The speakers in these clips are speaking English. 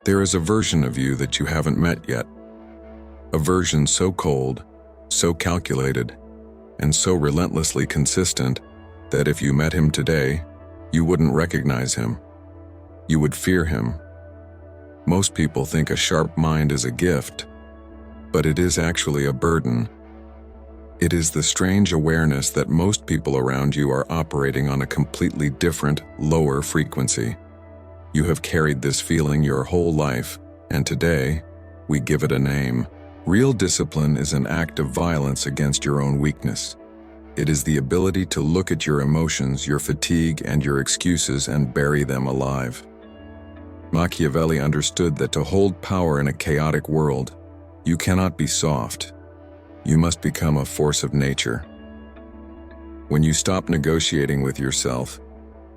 There is a version of you that you haven't met yet. A version so cold, so calculated, and so relentlessly consistent that if you met him today, you wouldn't recognize him. You would fear him. Most people think a sharp mind is a gift, but it is actually a burden. It is the strange awareness that most people around you are operating on a completely different, lower frequency. You have carried this feeling your whole life, and today, we give it a name. Real discipline is an act of violence against your own weakness. It is the ability to look at your emotions, your fatigue, and your excuses and bury them alive. Machiavelli understood that to hold power in a chaotic world, you cannot be soft. You must become a force of nature. When you stop negotiating with yourself,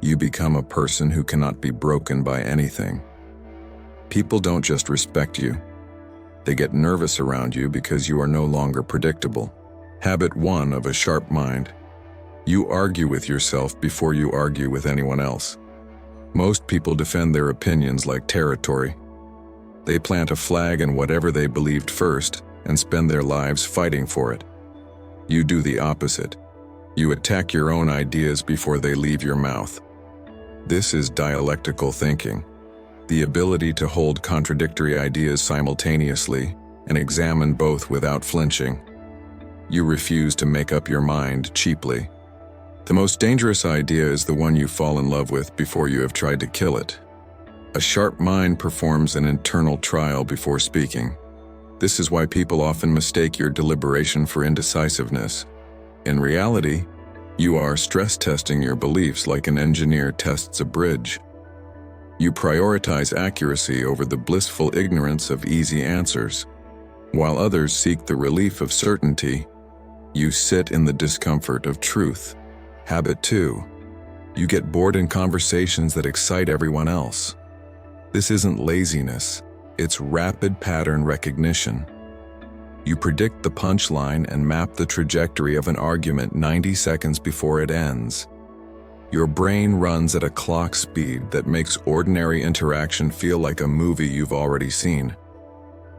you become a person who cannot be broken by anything. People don't just respect you. They get nervous around you because you are no longer predictable. Habit 1 of a sharp mind. You argue with yourself before you argue with anyone else. Most people defend their opinions like territory. They plant a flag in whatever they believed first and spend their lives fighting for it. You do the opposite. You attack your own ideas before they leave your mouth. This is dialectical thinking, the ability to hold contradictory ideas simultaneously and examine both without flinching. You refuse to make up your mind cheaply. The most dangerous idea is the one you fall in love with before you have tried to kill it. A sharp mind performs an internal trial before speaking. This is why people often mistake your deliberation for indecisiveness. In reality, you are stress testing your beliefs like an engineer tests a bridge. You prioritize accuracy over the blissful ignorance of easy answers. While others seek the relief of certainty, you sit in the discomfort of truth. Habit 2. You get bored in conversations that excite everyone else. This isn't laziness, it's rapid pattern recognition. You predict the punchline and map the trajectory of an argument 90 seconds before it ends. Your brain runs at a clock speed that makes ordinary interaction feel like a movie you've already seen.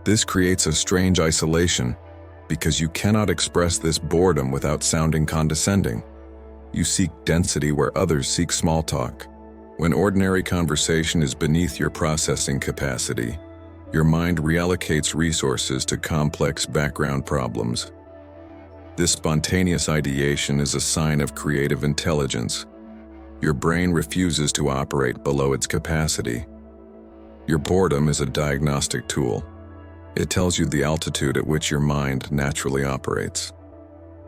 This creates a strange isolation because you cannot express this boredom without sounding condescending. You seek density where others seek small talk. When ordinary conversation is beneath your processing capacity, your mind reallocates resources to complex background problems. This spontaneous ideation is a sign of creative intelligence. Your brain refuses to operate below its capacity. Your boredom is a diagnostic tool. It tells you the altitude at which your mind naturally operates.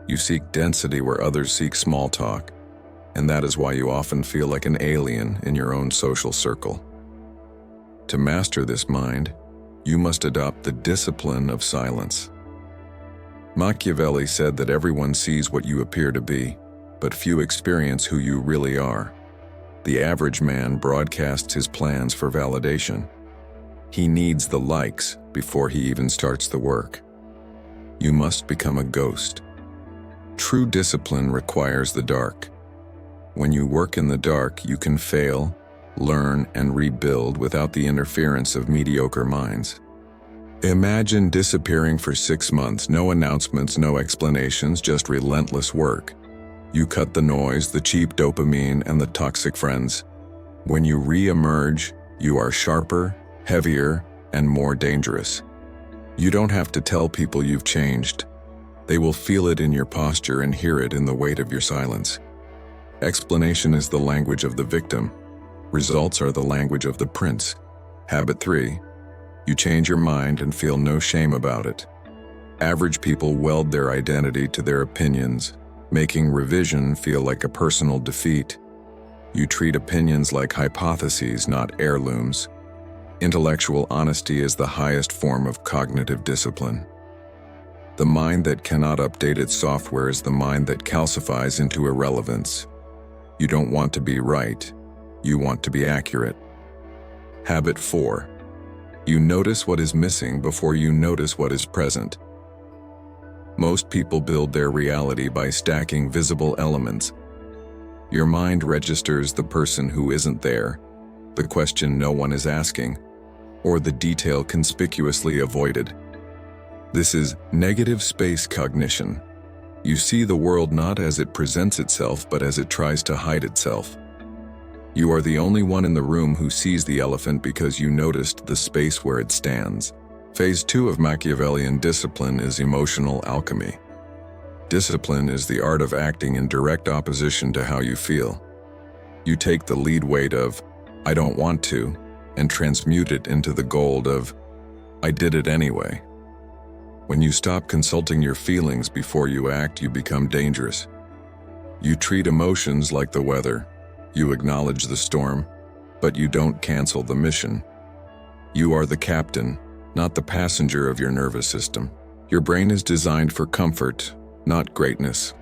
You seek density where others seek small talk, and that is why you often feel like an alien in your own social circle. To master this mind, you must adopt the discipline of silence. Machiavelli said that everyone sees what you appear to be, but few experience who you really are. The average man broadcasts his plans for validation. He needs the likes before he even starts the work. You must become a ghost. True discipline requires the dark. When you work in the dark, you can fail, learn, and rebuild without the interference of mediocre minds. Imagine disappearing for 6 months, no announcements, no explanations, just relentless work. You cut the noise, the cheap dopamine, and the toxic friends. When you re-emerge, you are sharper, heavier, and more dangerous. You don't have to tell people you've changed. They will feel it in your posture and hear it in the weight of your silence. Explanation is the language of the victim. Results are the language of the prince. Habit 3. You change your mind and feel no shame about it. Average people weld their identity to their opinions, making revision feel like a personal defeat. You treat opinions like hypotheses, not heirlooms. Intellectual honesty is the highest form of cognitive discipline. The mind that cannot update its software is the mind that calcifies into irrelevance. You don't want to be right. You want to be accurate. Habit 4. You notice what is missing before you notice what is present. Most people build their reality by stacking visible elements. Your mind registers the person who isn't there, the question no one is asking. or the detail conspicuously avoided. This is negative space cognition. You see the world not as it presents itself, but as it tries to hide itself. You are the only one in the room who sees the elephant because you noticed the space where it stands. Phase 2 of Machiavellian discipline is emotional alchemy. Discipline is the art of acting in direct opposition to how you feel. You take the lead weight of, "I don't want to," and transmute it into the gold of, "I did it anyway." When you stop consulting your feelings before you act, you become dangerous. You treat emotions like the weather. You acknowledge the storm, but you don't cancel the mission. You are the captain, not the passenger of your nervous system. Your brain is designed for comfort, not greatness.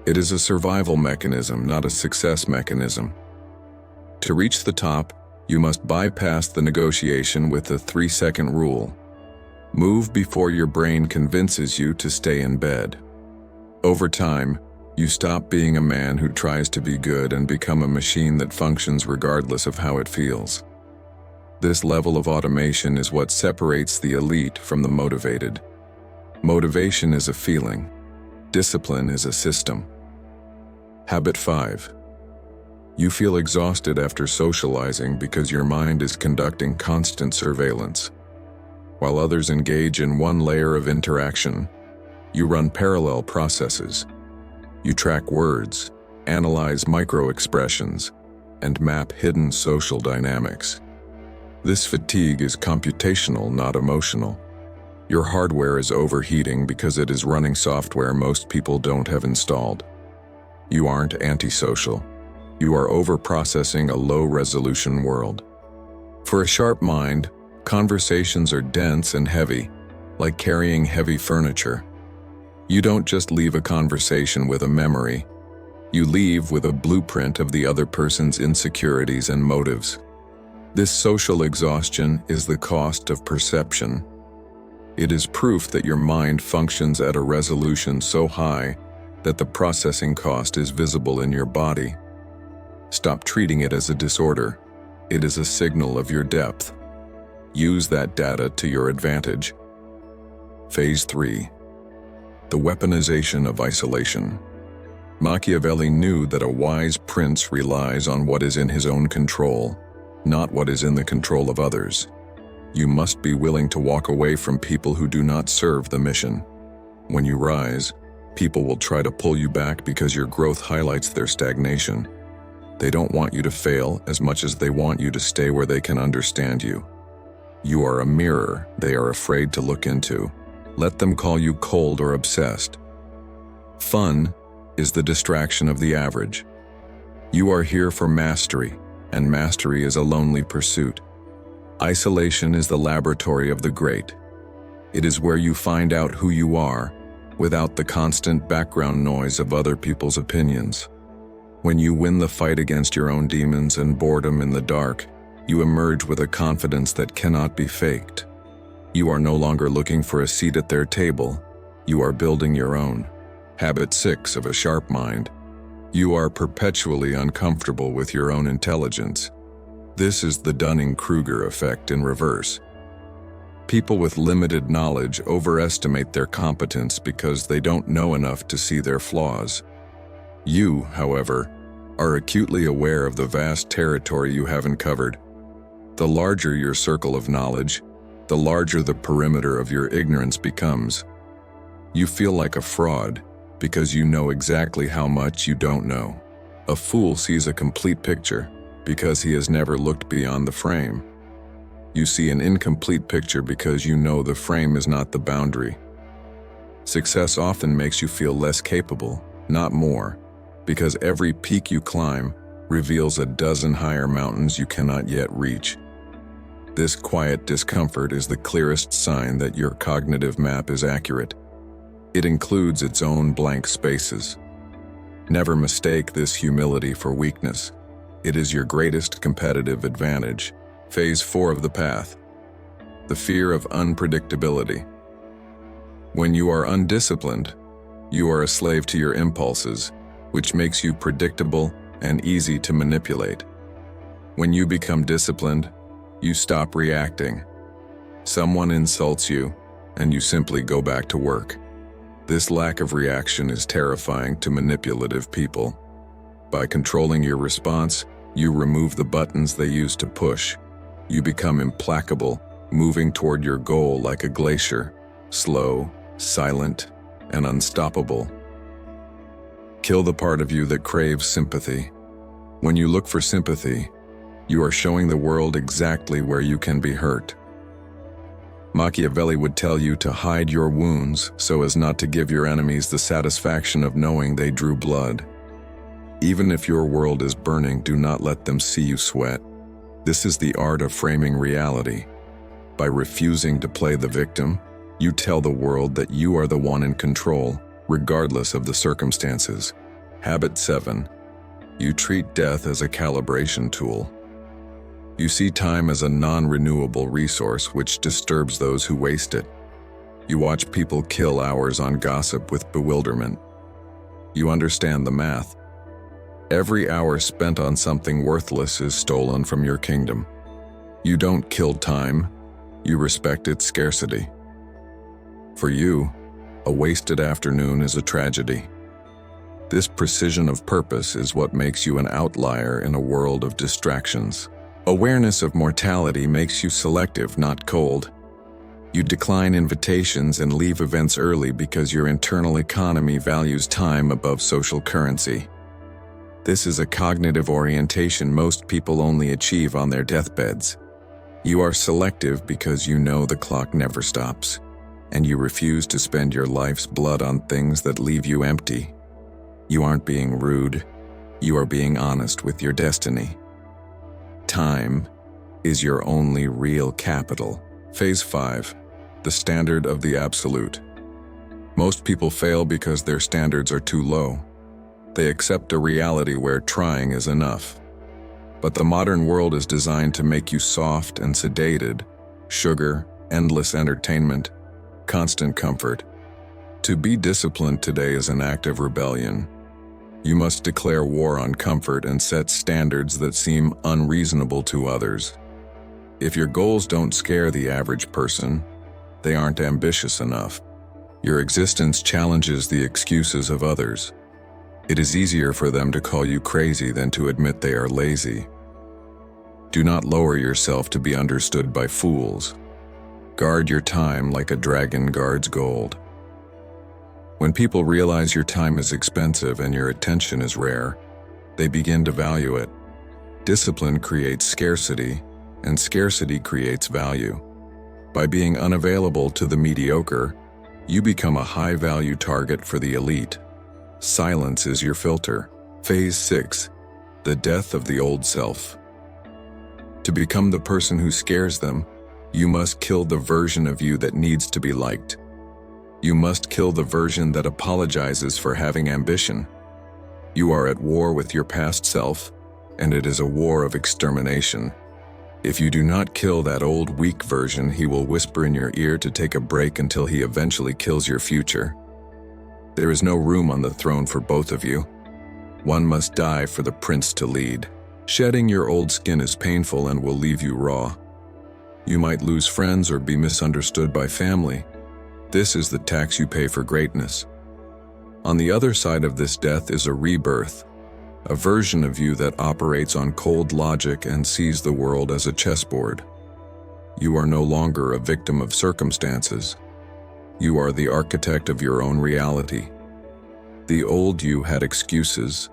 It is a survival mechanism, not a success mechanism. To reach the top, you must bypass the negotiation with the 3-second rule. Move before your brain convinces you to stay in bed. Over time, you stop being a man who tries to be good and become a machine that functions regardless of how it feels. This level of automation is what separates the elite from the motivated. Motivation is a feeling. Discipline is a system. Habit 5. You feel exhausted after socializing because your mind is conducting constant surveillance. While others engage in one layer of interaction, you run parallel processes. You track words, analyze micro-expressions, and map hidden social dynamics. This fatigue is computational, not emotional. Your hardware is overheating because it is running software most people don't have installed. You aren't antisocial. You are overprocessing a low-resolution world. For a sharp mind, conversations are dense and heavy, like carrying heavy furniture. You don't just leave a conversation with a memory. You leave with a blueprint of the other person's insecurities and motives. This social exhaustion is the cost of perception. It is proof that your mind functions at a resolution so high that the processing cost is visible in your body. Stop treating it as a disorder. It is a signal of your depth. Use that data to your advantage. Phase 3. The weaponization of isolation. Machiavelli knew that a wise prince relies on what is in his own control, not what is in the control of others. You must be willing to walk away from people who do not serve the mission. When you rise, people will try to pull you back because your growth highlights their stagnation. They don't want you to fail as much as they want you to stay where they can understand you. You are a mirror they are afraid to look into. Let them call you cold or obsessed. Fun is the distraction of the average. You are here for mastery, and mastery is a lonely pursuit. Isolation is the laboratory of the great. It is where you find out who you are, without the constant background noise of other people's opinions. When you win the fight against your own demons and boredom in the dark, you emerge with a confidence that cannot be faked. You are no longer looking for a seat at their table. You are building your own. Habit 6 of a sharp mind. You are perpetually uncomfortable with your own intelligence. This is the Dunning-Kruger effect in reverse. People with limited knowledge overestimate their competence because they don't know enough to see their flaws. You, however, are acutely aware of the vast territory you haven't covered. The larger your circle of knowledge, the larger the perimeter of your ignorance becomes. You feel like a fraud because you know exactly how much you don't know. A fool sees a complete picture because he has never looked beyond the frame. You see an incomplete picture because you know the frame is not the boundary. Success often makes you feel less capable, not more, because every peak you climb reveals a dozen higher mountains you cannot yet reach. This quiet discomfort is the clearest sign that your cognitive map is accurate. It includes its own blank spaces. Never mistake this humility for weakness. It is your greatest competitive advantage. Phase 4 of the path. The fear of unpredictability. When you are undisciplined, you are a slave to your impulses, which makes you predictable and easy to manipulate. When you become disciplined, You stop reacting. Someone insults you, and you simply go back to work. This lack of reaction is terrifying to manipulative people. By controlling your response, you remove the buttons they use to push. You become implacable, moving toward your goal like a glacier, slow, silent, and unstoppable. Kill the part of you that craves sympathy. When you look for sympathy, you are showing the world exactly where you can be hurt. Machiavelli would tell you to hide your wounds so as not to give your enemies the satisfaction of knowing they drew blood. Even if your world is burning, do not let them see you sweat. This is the art of framing reality. By refusing to play the victim, you tell the world that you are the one in control, regardless of the circumstances. Habit 7. You treat death as a calibration tool. You see time as a non-renewable resource which disturbs those who waste it. You watch people kill hours on gossip with bewilderment. You understand the math. Every hour spent on something worthless is stolen from your kingdom. You don't kill time, you respect its scarcity. For you, a wasted afternoon is a tragedy. This precision of purpose is what makes you an outlier in a world of distractions. Awareness of mortality makes you selective, not cold. You decline invitations and leave events early because your internal economy values time above social currency. This is a cognitive orientation most people only achieve on their deathbeds. You are selective because you know the clock never stops, and you refuse to spend your life's blood on things that leave you empty. You aren't being rude, you are being honest with your destiny. Time is your only real capital. Phase 5. The standard of the absolute. Most people fail because their standards are too low. They accept a reality where trying is enough. But the modern world is designed to make you soft and sedated, sugar, endless entertainment, constant comfort. To be disciplined today is an act of rebellion. You must declare war on comfort and set standards that seem unreasonable to others. If your goals don't scare the average person, they aren't ambitious enough. Your existence challenges the excuses of others. It is easier for them to call you crazy than to admit they are lazy. Do not lower yourself to be understood by fools. Guard your time like a dragon guards gold. When people realize your time is expensive and your attention is rare, they begin to value it. Discipline creates scarcity, and scarcity creates value. By being unavailable to the mediocre, you become a high-value target for the elite. Silence is your filter. Phase 6. The death of the old self. To become the person who scares them, you must kill the version of you that needs to be liked. You must kill the version that apologizes for having ambition. You are at war with your past self, and it is a war of extermination. If you do not kill that old weak version, he will whisper in your ear to take a break until he eventually kills your future. There is no room on the throne for both of you. One must die for the prince to lead. Shedding your old skin is painful and will leave you raw. You might lose friends or be misunderstood by family. This is the tax you pay for greatness. On the other side of this death is a rebirth, a version of you that operates on cold logic and sees the world as a chessboard. You are no longer a victim of circumstances. You are the architect of your own reality. The old you had excuses.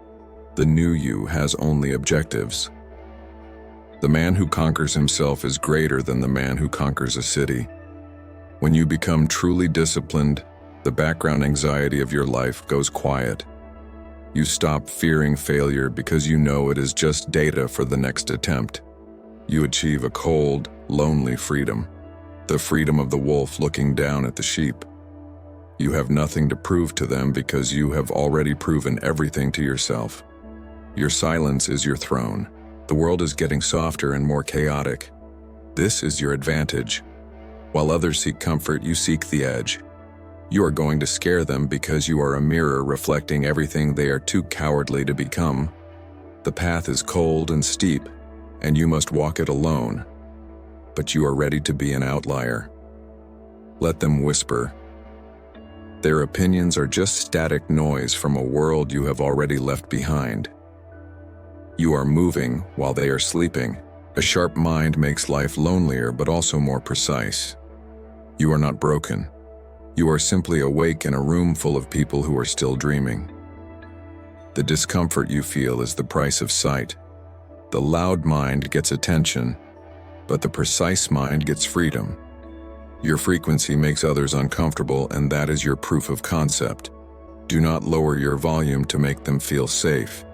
The new you has only objectives. The man who conquers himself is greater than the man who conquers a city. When you become truly disciplined, the background anxiety of your life goes quiet. You stop fearing failure because you know it is just data for the next attempt. You achieve a cold, lonely freedom, the freedom of the wolf looking down at the sheep. You have nothing to prove to them because you have already proven everything to yourself. Your silence is your throne. The world is getting softer and more chaotic. This is your advantage. While others seek comfort, you seek the edge. You are going to scare them because you are a mirror reflecting everything they are too cowardly to become. The path is cold and steep, and you must walk it alone. but you are ready to be an outlier. Let them whisper. Their opinions are just static noise from a world you have already left behind. You are moving while they are sleeping. A sharp mind makes life lonelier but also more precise. You are not broken. You are simply awake in a room full of people who are still dreaming. The discomfort you feel is the price of sight. The loud mind gets attention, but the precise mind gets freedom. Your frequency makes others uncomfortable, and that is your proof of concept. Do not lower your volume to make them feel safe.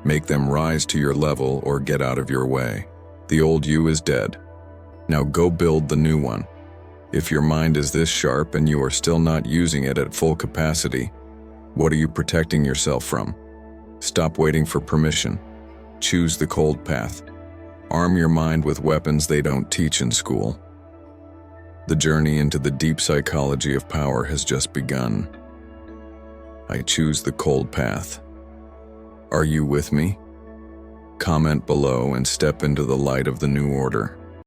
Make them rise to your level or get out of your way. The old you is dead. Now go build the new one. If your mind is this sharp and you are still not using it at full capacity, what are you protecting yourself from? Stop waiting for permission. Choose the cold path. Arm your mind with weapons they don't teach in school. The journey into the deep psychology of power has just begun. I choose the cold path. Are you with me? Comment below and step into the light of the new order.